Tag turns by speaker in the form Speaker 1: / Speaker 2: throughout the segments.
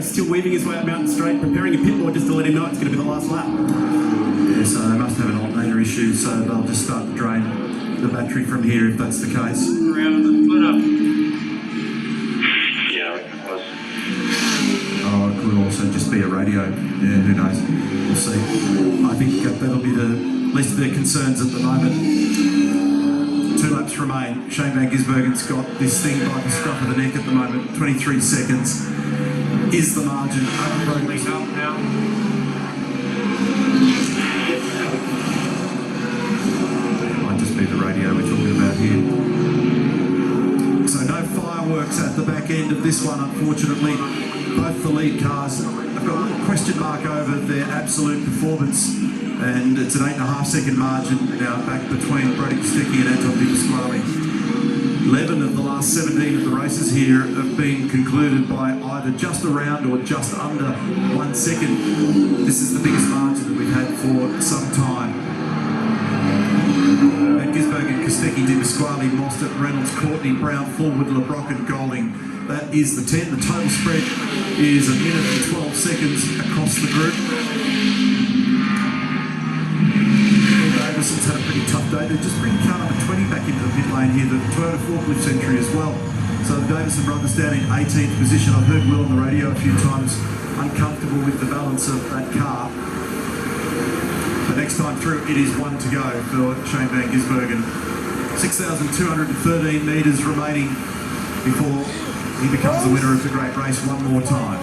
Speaker 1: Still weaving his way up Mountain Straight, preparing a pit board just to let him know it's going to be the last lap.
Speaker 2: Yeah, so they must have an alternator issue, so they'll just start to drain the battery from here if that's the case.
Speaker 3: Around the split up.
Speaker 2: Oh, it could also just be a radio. Yeah, who knows? We'll see. I think that'll be the least of their concerns at the moment. 2 laps remain. Shane Van Gisbergen's got this thing by the scruff of the neck at the moment. 23 seconds is the margin.
Speaker 3: Rolling up now.
Speaker 2: Might just be the radio we're talking about here. So no fireworks at the back end of this one, unfortunately. Both the lead cars have got a little question mark over their absolute performance, and it's an 8.5 second margin now back between Brody Kostecki and Anton Di Pasquale. 11 of the last 17 of the races here have been concluded by either just around or just under 1 second. This is the biggest margin that we've had for some time. Van Gisbergen, Kostecki, Di Pasquale, Mostert, Reynolds, Courtney, Brown, Forward, LeBrock and Golding. That is the 10. The total spread is 1 minute and 12 seconds across the group. Davison's had a pretty tough day. They've just bring car number 20 back into the pit lane here, the Toyota forklift century as well. So the Davison brothers down in 18th position. I've heard Will on the radio a few times, uncomfortable with the balance of that car. The next time through, it is 1 to go for Shane Van Gisbergen. 6,213 metres remaining before he becomes the winner of the great race one more time.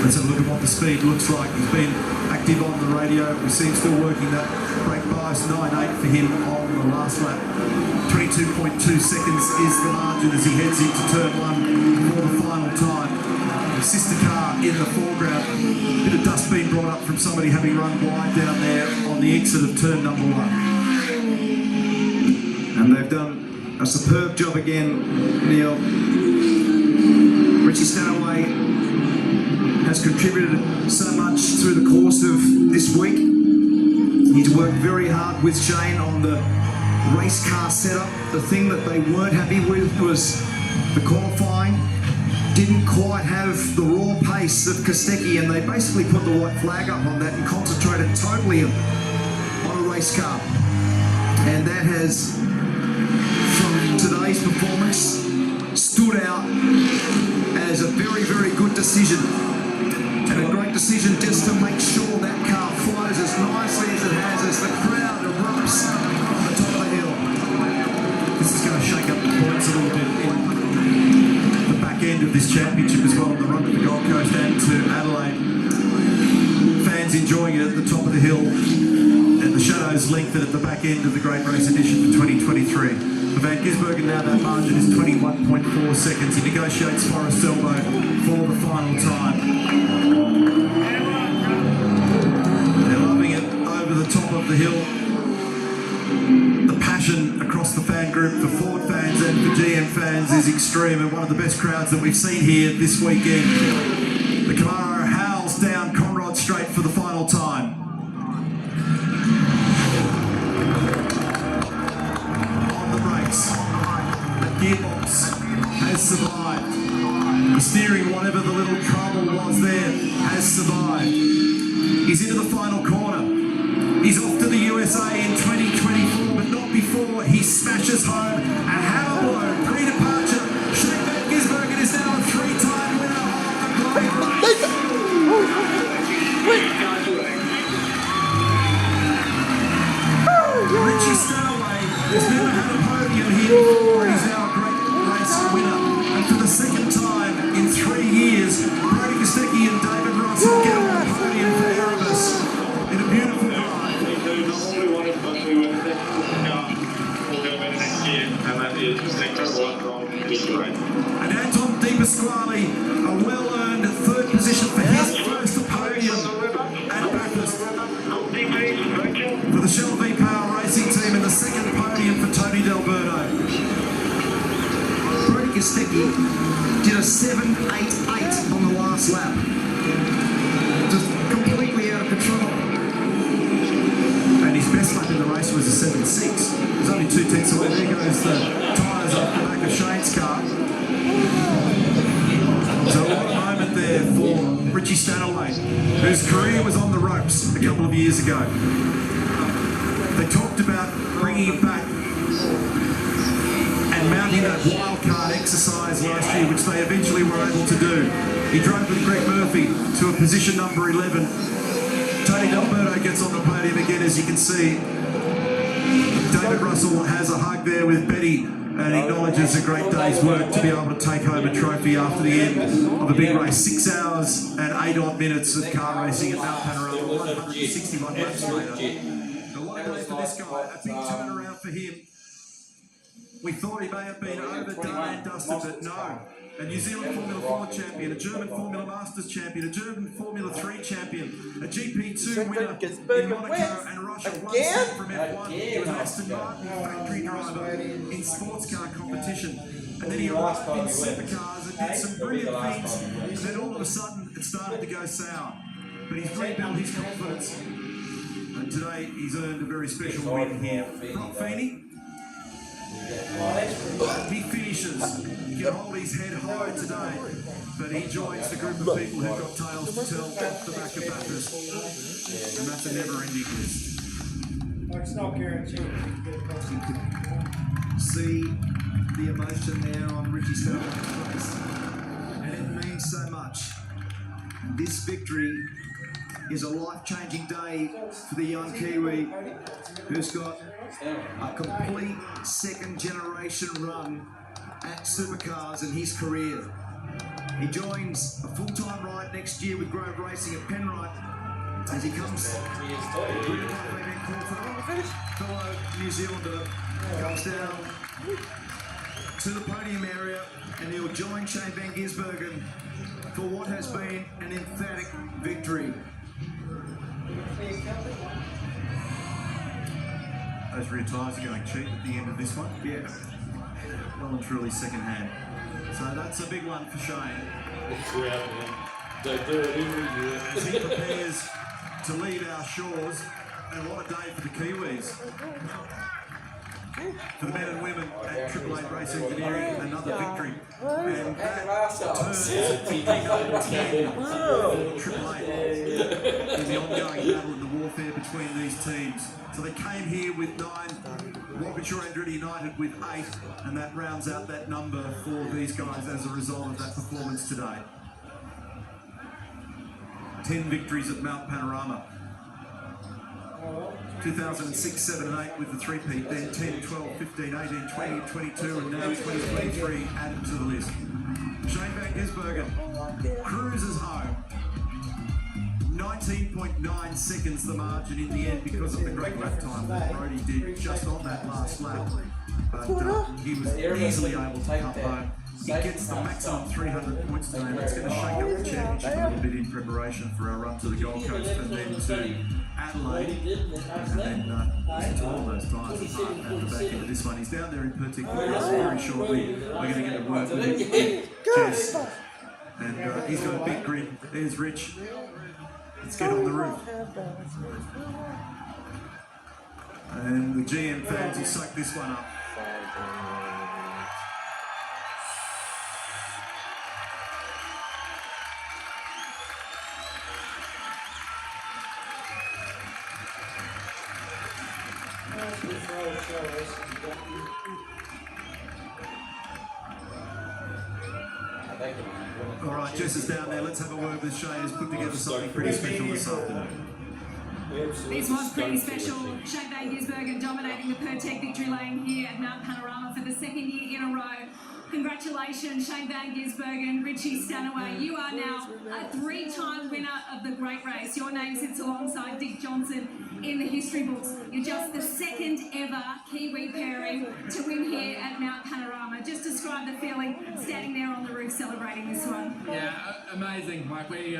Speaker 2: Let's have a look at what the speed looks like. He's been active on the radio. We see him still working that brake bias. 9.8 for him on the last lap. 22.2 seconds is the margin as he heads into turn 1 for the final time. The sister car in the foreground. A bit of dust being brought up from somebody having run wide down there on the exit of turn number 1.
Speaker 4: And they've done a superb job again, Neil. Richie Stanaway has contributed so much through the course of this week. He's worked very hard with Shane on the race car setup. The thing that they weren't happy with was the qualifying. Didn't quite have the raw pace of Kostecki, and they basically put the white flag up on that and concentrated totally on a race car. And that has, from today's performance, stood out as a very, very good decision. And a great decision just to make sure that car flows as nicely as it has as the crowd erupts on the top of the hill.
Speaker 2: This is going to shake up the points a little bit in the back end of this championship as well, on the run to the Gold Coast and to Adelaide. Fans enjoying it at the top of the hill, and the shadows lengthen at the back end of the Great Race Edition for 2023. For Van Gisbergen now, that margin is 21.4 seconds. He negotiates Forrest Elbow for the final time. They're loving it over the top of the hill. The passion across the fan group for Ford fans and for GM fans is extreme, and one of the best crowds that we've seen here this weekend. The Camaro howls down Conrod Straight for the final time. The gearbox has survived. The steering, whatever the little trouble was there, has survived. He's into the final corner. He's off to the USA in 2024, but not before he smashes home a hammer blow. Pre-departure, Shane Van Gisbergen is now a 3-time winner of the Great Race. Richie Stanaway has never had a podium here before. He's now a Great Race winner. And for the second time in 3 years, Brody Kostecki and David Russell get on the podium for Erebus in a beautiful ride. And Anton Di Pasquale, a well-earned 3rd position for his first podium at Bathurst. For the Shell V-Power Racing team, and the 2nd podium for Tony D'Alberto.
Speaker 4: Brody Kostecki did a 7.88 on the last lap. Just completely out of control.
Speaker 2: And his best lap in the race was a 7.6. There's only 2 tenths away. There goes the tyres off the back of Shane's car. So Richie Stanaway, whose career was on the ropes a couple of years ago. They talked about bringing him back and mounting that wildcard exercise last year, which they eventually were able to do. He drove with Greg Murphy to a position number 11. Tony D'Alberto gets on the podium again, as you can see. David Russell has a hug there with Betty and acknowledges a great day's work to be able to take home a trophy after the end of a big race. 6 hours and 8 odd minutes of car racing at Mount Panorama, 161 laps later. What a day for this guy, a big turnaround for him. We thought he may have been overdone and dusted, but no. A New Zealand Formula 4 champion, a German Formula Masters champion, a German Formula 3 champion, a GP2 winner in Monaco and Russia, one step from F1. He was an Aston Martin factory driver in sports car competition. And then he arrived in supercars and did some brilliant things. And then all of a sudden, it started to go sour. But he's rebuilt his confidence. And today, he's earned a very special win here. Rob Feeney. He finishes. He can hold his head high today, but he joins the group of people who've got tales to tell off the back of Bathurst, and that's a never-ending list.
Speaker 5: It's not guaranteed.
Speaker 4: You can see the emotion there on Richie Stanaway's face, and it means so much. This victory is a life-changing day for the young Kiwi who's got a complete second-generation run at supercars in his career. He joins a full-time ride next year with Grove Racing at Penrite as he comes fellow New Zealander comes down to the podium area, and he'll join Shane Van Gisbergen for what has been an emphatic victory.
Speaker 2: Those rear tyres are going cheap at the end of this one.
Speaker 4: Yeah.
Speaker 2: Well and truly second hand. So that's a big one for Shane.
Speaker 3: They do it every year.
Speaker 2: As he prepares to leave our shores, and what a day for the Kiwis. For the men and women at Triple Eight Race Engineering, another victory. And that turns victory number 10 for Triple Eight in the ongoing battle and the warfare between these teams. So they came here with 9, Walkinshaw Andretti United with 8, and that rounds out that number for these guys as a result of that performance today. 10 victories at Mount Panorama. 2006, 7 and 8 with the 3-peat, then 10, 12, 15, 18, 20, 22, and now 2023 added to the list. Shane Van Gisbergen cruises home. 19.9 seconds the margin in the end because of the great lap time that Brody did just on that last lap. But he was easily able to come home. He gets the maximum 300 points today, and that's going to shake up the championship a little bit in preparation for our run to the Gold Coast and then to Adelaide. And then listen to all those times at the back end of this one. He's down there in Pertic with us very shortly. We're going to get to work with him. Jess. And he's got a big grin. There's Rich. Let's get on the roof. And the GM fans will suck this one up. All right, Jess is down there. Let's have a word with Shane. He's put together something pretty special this afternoon.
Speaker 6: This was pretty special. Shane Van Gisbergen dominating the Pertec victory lane here at Mount Panorama for the second year in a row. Congratulations, Shane Van Gisbergen, Richie Stanaway. You are now a 3-time winner of the Great Race. Your name sits alongside Dick Johnson in the history books. You're just the second ever Kiwi pairing to win here at Mount Panorama. Just describe the feeling standing there on the roof celebrating this one.
Speaker 7: Yeah, amazing. Like we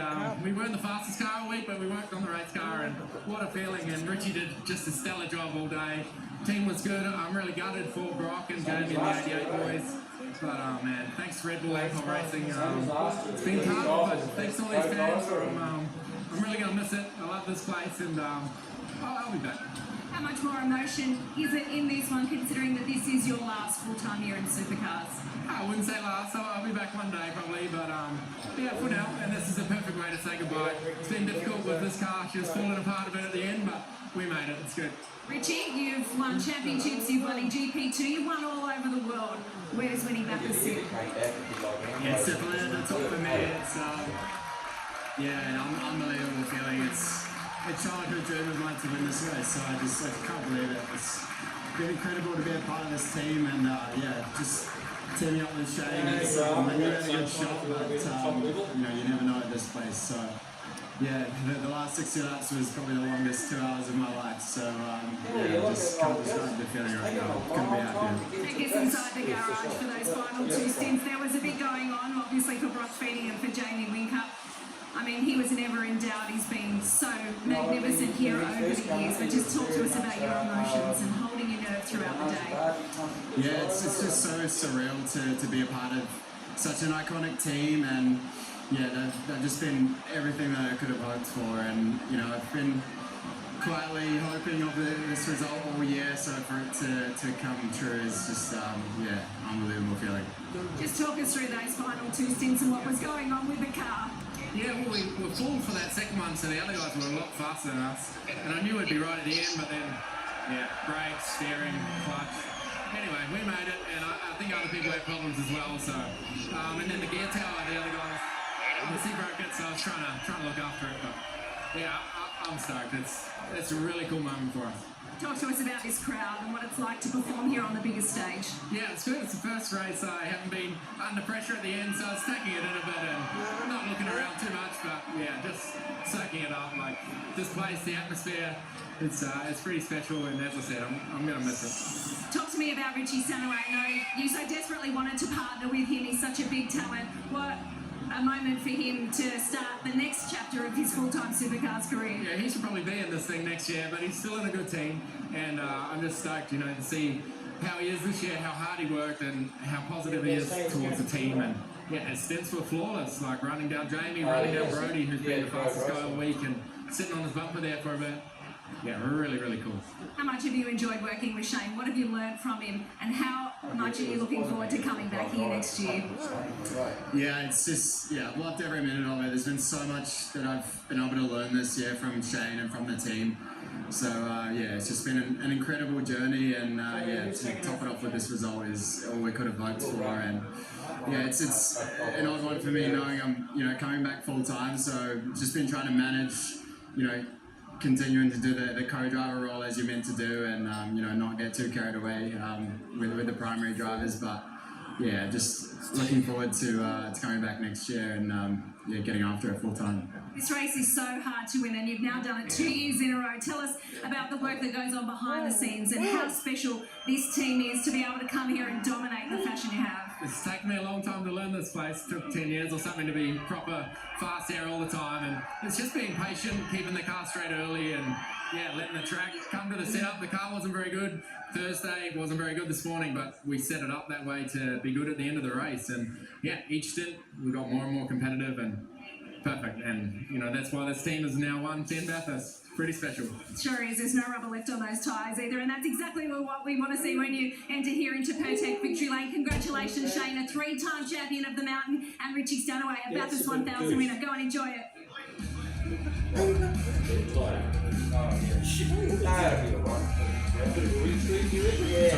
Speaker 7: weren't the fastest car all week, but we worked on the race car, and what a feeling. And Richie did just a stellar job all day. Team was good. I'm really gutted for Brock and Jamie and the 88 boys. But man, thanks to Red Bull Airport Racing. It's been tough, but thanks to all these fans. I'm really going to miss it. I love this place, and I'll be back.
Speaker 6: How much more emotion is it in this one, considering that this is your last full-time year in supercars?
Speaker 7: I wouldn't say last, so I'll be back one day probably, but yeah, that for now, and this is a perfect way to say goodbye. It's been difficult with this car. She was falling apart a bit at the end, but we made it. It's good.
Speaker 6: Richie, you've won championships, you've won in GP2, you've won all over the world. Where does winning Bathurst sit?
Speaker 1: Yeah, it's definitely at the top for me. It's an unbelievable feeling. It's a childhood dream of mine to win this race, so I can't believe it. It's been incredible to be a part of this team, and just teaming up with Shane. It's a really good shot, but you never know at this place. So yeah, the last 60 laps was probably the longest 2 hours of my life. So just can't describe the feeling right now. Couldn't be happier.
Speaker 6: Take us inside the garage for those final two stints. There was a bit going on, obviously for Brock Feeding and for Jamie Wincup. I mean, he was never in doubt. He's been so magnificent here over the years. But just talk to us about your emotions and holding your nerve throughout the day.
Speaker 1: Yeah, it's just so surreal to be a part of such an iconic team, and they've just been everything that I could have hoped for. And I've been quietly hoping of this result all year, so for it to come true is just unbelievable feeling.
Speaker 6: Just talk us through those final two stints and what was going on with the car.
Speaker 7: Yeah, well, we were full for that second one, so the other guys were a lot faster than us. And I knew we'd be right at the end, but then, brakes, steering, clutch. Anyway, we made it, and I think other people had problems as well. So, and then the gear tower, the other guys, he broke it, so I was trying to look after it. But yeah, I'm stoked. It's a really cool moment for us.
Speaker 6: Talk to us about this crowd and what it's like to perform here on the biggest stage.
Speaker 7: Yeah, it's good. It's the first race. I haven't been under pressure at the end, so I was taking it in a bit and not looking around too much, but just soaking it up. Like this place, the atmosphere, it's pretty special, and as I said, I'm going to miss it.
Speaker 6: Talk to me about Richie Stanaway. I know you so desperately wanted to partner with him. He's such a big talent. What a moment for him to start the next chapter of his full-time supercars career.
Speaker 7: Yeah, he should probably be in this thing next year, but he's still in a good team, and I'm just stoked, to see how he is this year, how hard he worked, and how positive he is towards the team. And his stints were flawless, like running down Jamie, running down Brody, who's been the fastest guy all week, and sitting on his bumper there for a bit. Yeah, really, really cool.
Speaker 6: How much have you enjoyed working with Shane? What have you learned from him? And how much are you looking forward to coming back here next year?
Speaker 1: Yeah, it's just, I've loved every minute of it. There's been so much that I've been able to learn this year from Shane and from the team. So, it's just been an incredible journey, and to top it off with this result is all we could have hoped for. And it's an odd one for me knowing I'm, coming back full time. So just been trying to manage, continuing to do the co-driver role as you're meant to do, and not get too carried away with the primary drivers. But just looking forward to coming back next year and getting after it full time.
Speaker 6: This race is so hard to win, and you've now done it 2 years in a row. Tell us about the work that goes on behind the scenes and how special this team is to be able to come here and dominate the fashion you have.
Speaker 7: It's taken me a long time to learn this place. It took 10 years or something to be proper fast air all the time, and it's just being patient, keeping the car straight early, and letting the track come to the setup. The car wasn't very good Thursday, wasn't very good this morning, but we set it up that way to be good at the end of the race. And each stint we got more and more competitive and perfect. And that's why this team has now won 10 Bathurst. Pretty special.
Speaker 6: It sure is. There's no rubber left on those tyres either, and that's exactly what we want to see when you enter here into Pertec Victory Lane. Congratulations, Shane, a 3-time champion of the mountain, and Richie Stanaway, a Bathurst 1000 winner. Go and enjoy it.
Speaker 2: So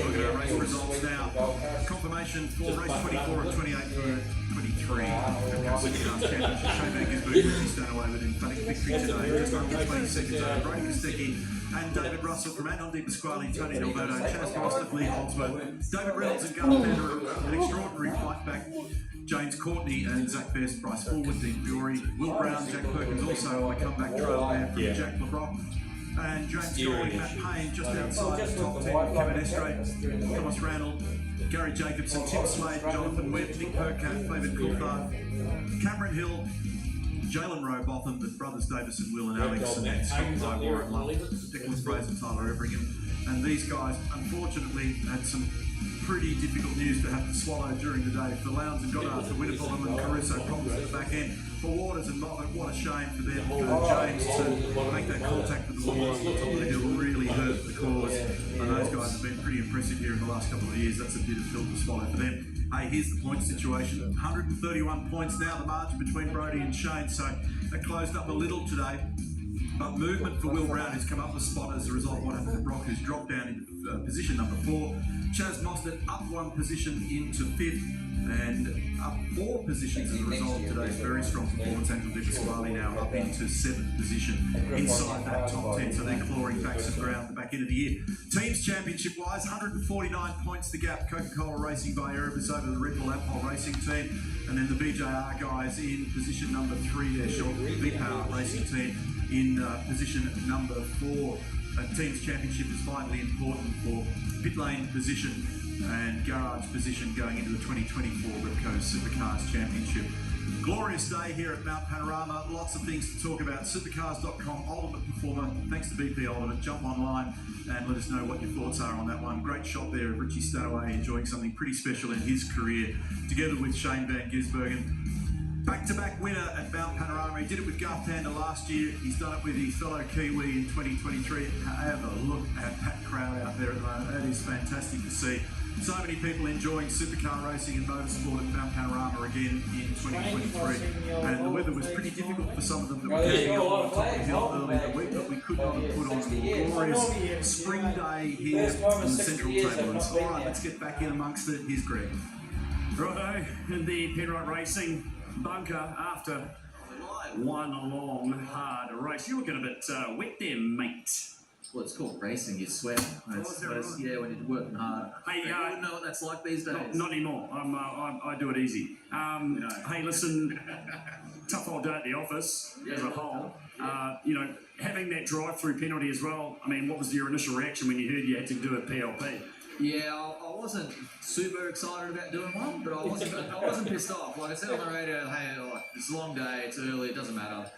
Speaker 2: look at our race results now. Confirmation for race 24 and 28 for 23. Championship. Shane Van Gisbergen, Richie Stanaway with emphatic victory today. Just under 20 seconds over. Brody Kostecki and David Russell from Anton Di Pasquale, Tony Delberto, Chaz Boston, Lee Holdsworth, David Reynolds and Gunnar Fender, an extraordinary fight back. James Courtney and Zach Best, Bryce Forward, Dean Fury, Will Brown, Jack Perkins also a comeback trail there from Jack LeBrock. And James Scully, Matt Payne just outside the top 10, Kevin Estrade, Thomas Randall, Gary Jacobson, Tim Slade, Jonathan Webb, Nick Percat, David Coulthard, Cameron Hill, Jalen Rowe Botham, the brothers Davis and Will and Alex, and then Scott Ty, Warren Love, Nicholas Braze and Tyler Everingham. And these guys, unfortunately, had some pretty difficult news to have to swallow during the day. For Lowndes and Goddard, for Winterbotham and Caruso, problems at the back end. For Waters and Moffat, what a shame for them. For James to make that contact with the wall on the top of the hill really hurt the cause. And those guys have been pretty impressive here in the last couple of years. That's a bit of pill to swallow for them. Hey, here's the point situation. 131 points now, the margin between Brodie and Shane. So that closed up a little today. But movement for Will Brown, who's come up a spot as a result of what happened to Brock, who's dropped down into position number 4. Chaz Mostert up 1 position into 5th and up 4 positions as a result of today's very strong performance. Angel Di Pasquale now up into 7th position inside that top 10. So they're clawing back some ground at the back end of the year. Teams championship-wise, 149 points the gap. Coca-Cola Racing by Erebus over the Red Bull Ampol Racing team. And then the BJR guys in position number 3 there, Sean V-Power Racing team in position number 4. A team's championship is vitally important for pit lane position and garage position going into the 2024 Repco Supercars Championship. Glorious day here at Mount Panorama. Lots of things to talk about. Supercars.com, Ultimate Performer. Thanks to BP Ultimate. Jump online and let us know what your thoughts are on that one. Great shot there of Richie Stanaway enjoying something pretty special in his career, together with Shane Van Gisbergen. Back-to-back winner at Mount Panorama. He did it with Garth Tander last year. He's done it with his fellow Kiwi in 2023. Have a look at that crowd out there at the moment. That is fantastic to see. So many people enjoying supercar racing and motorsport at Mount Panorama again in 2023. And the weather was pretty difficult for some of them that were getting up on top of the hill early in the week, but we could not have put on a glorious spring day here on the Central Tablelands. All right, let's get back in amongst it. Here's Greg.
Speaker 8: Righto, in the Penrite Racing bunker after one long, hard race. You're looking a bit wet there, mate.
Speaker 9: Well, it's called racing, you sweat. Yeah, when you're working hard.
Speaker 8: Hey,
Speaker 9: you don't know what that's like these days.
Speaker 8: Not anymore. I do it easy. Hey, listen, tough old day at the office as a whole. Having that drive-through penalty as well. I mean, what was your initial reaction when you heard you had to do a PLP?
Speaker 9: Yeah, I wasn't super excited about doing one, but I wasn't pissed off. Like I said on the radio, hey, it's a long day, it's early, it doesn't matter.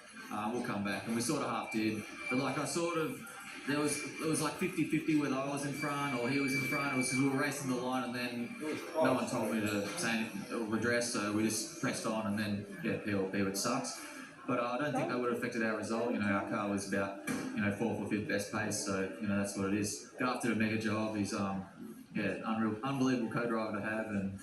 Speaker 9: We'll come back, and we sort of half did. But like it was like 50-50 whether I was in front or he was in front. It was because we were racing the line, and then no one told me to say anything or redress, so we just pressed on, and then PLP, which sucks. But I don't think that would have affected our result. Our car was about 4th or 5th best pace, so that's what it is. Garth did a mega job. He's unbelievable co-driver to have, and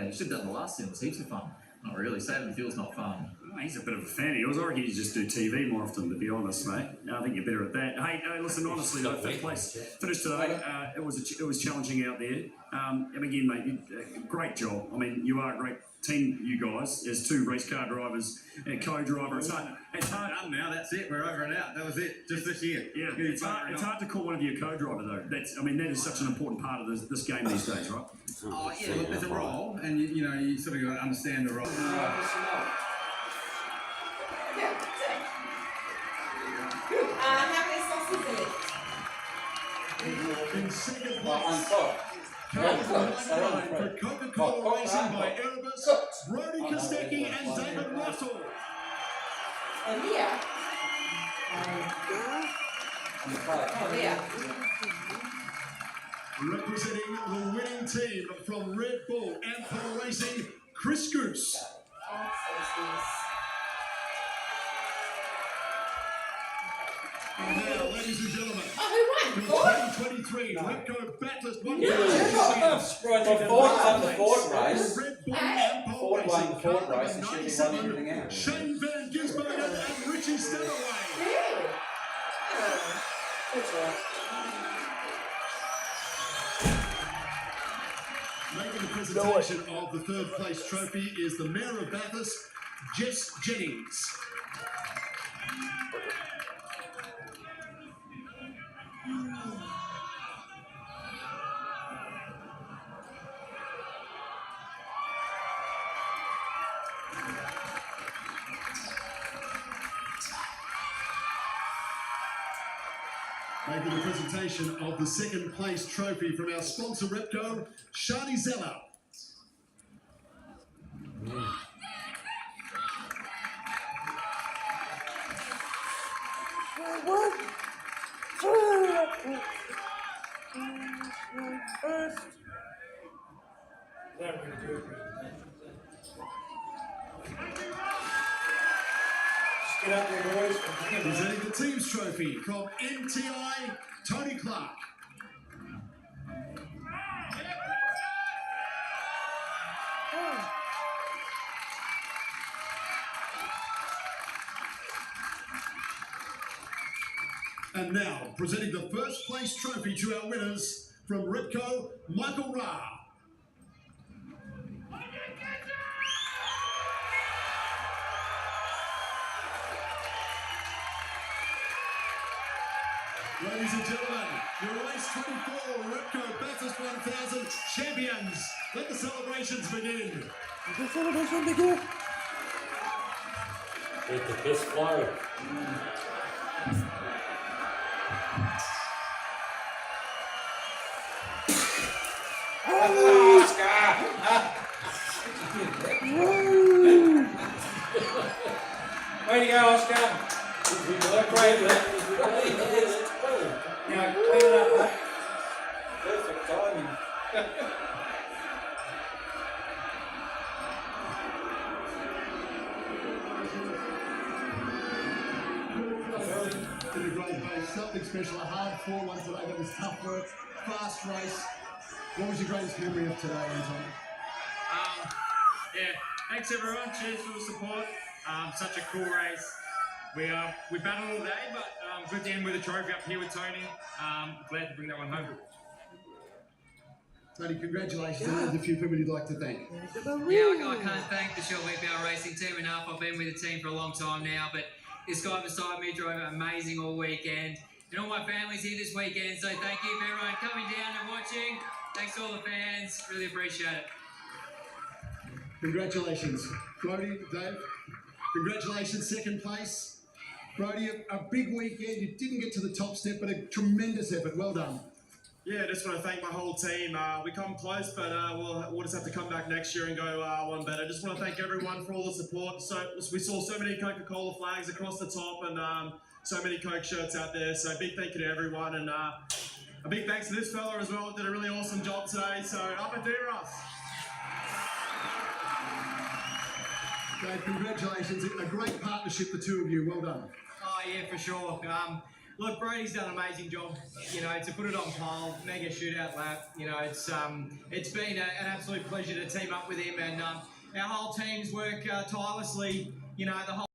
Speaker 9: he should have done the last thing. It was heaps of fun. Not really. Saving fuel's not fun.
Speaker 8: He's a bit of a fan of yours. I reckon you just do TV more often, to be honest, mate. I think you're better at that. Hey, listen, honestly, though, 5th place finished today. It was challenging out there. And again, mate, great job. I mean, you are a great team, you guys, as 2 race car drivers and co-driver. It's hard.
Speaker 1: Done now. That's it. We're over and out. That was it. Just this year.
Speaker 8: Yeah, it's hard to call one of you a co-driver, though. That is such an important part of this game these days, right?
Speaker 1: Oh yeah, look, there's a role, and you sort of got to understand the role.
Speaker 10: How many sauces in it?
Speaker 1: In second place, for Coca-Cola Racing by Erebus, Brodie Kostecki and David Russell.
Speaker 10: And here. Here.
Speaker 1: Representing the winning team from Red Bull Ampol Racing, Chris Goose. Now, ladies and gentlemen,
Speaker 10: who won?
Speaker 1: 2023 Repco Bathurst 1000
Speaker 11: The Ford race.
Speaker 1: Red Bull Ampol
Speaker 11: Ford won the Ford race and she won
Speaker 1: 97,
Speaker 11: everything else.
Speaker 1: Shane Van Gisbergen and Richie Stanaway.
Speaker 10: That's right.
Speaker 1: Making the presentation of the 3rd place trophy is the Mayor of Bathurst, Jess Jennings. Making the presentation of the 2nd place trophy from our sponsor Repco, Shani Zeller.
Speaker 5: never going to do it. Just get up there, boys.
Speaker 2: Presenting the team's trophy from MTI, Tony Clark. And now, presenting the first place trophy to our winners from Ripco, Michael Ra. Ladies and gentlemen, your race 24 Ripco Bathurst 1000 champions. Let the celebrations begin.
Speaker 3: Let the piss flow.
Speaker 5: Way to go, Oscar. Great lift. Now, clean it up, mate.
Speaker 11: Perfect timing.
Speaker 2: In a great race, something special, a hard fought one today. That was tough work, fast race. What was your greatest memory of today, Anton?
Speaker 12: Yeah, thanks everyone. Cheers for the support. Such a cool race. We battled all day, but good to end with a trophy up here with Tony. Glad to bring that one home.
Speaker 2: Tony, congratulations. And there's a few people you'd like to thank.
Speaker 13: Yeah, I can't thank the Shell VPR Racing team enough. I've been with the team for a long time now, but this guy beside me drove amazing all weekend. And all my family's here this weekend, so thank you for everyone coming down and watching. Thanks to all the fans. Really appreciate it.
Speaker 2: Congratulations. Brody, Dave, congratulations, second place. Brody, a big weekend. You didn't get to the top step, but a tremendous effort. Well done.
Speaker 12: Yeah, just want to thank my whole team. We come close, but we'll just have to come back next year and go one better. Just want to thank everyone for all the support. So we saw so many Coca-Cola flags across the top and so many Coke shirts out there. So big thank you to everyone and a big thanks to this fella as well. Did a really awesome job today. So up and Ross.
Speaker 2: Dave, congratulations. A great partnership, the two of you. Well done.
Speaker 13: Oh yeah, for sure. Look, Brody's done an amazing job. You know, to put it on pole, mega shootout lap. You know, it's been an absolute pleasure to team up with him, and our whole teams work tirelessly. You know, the whole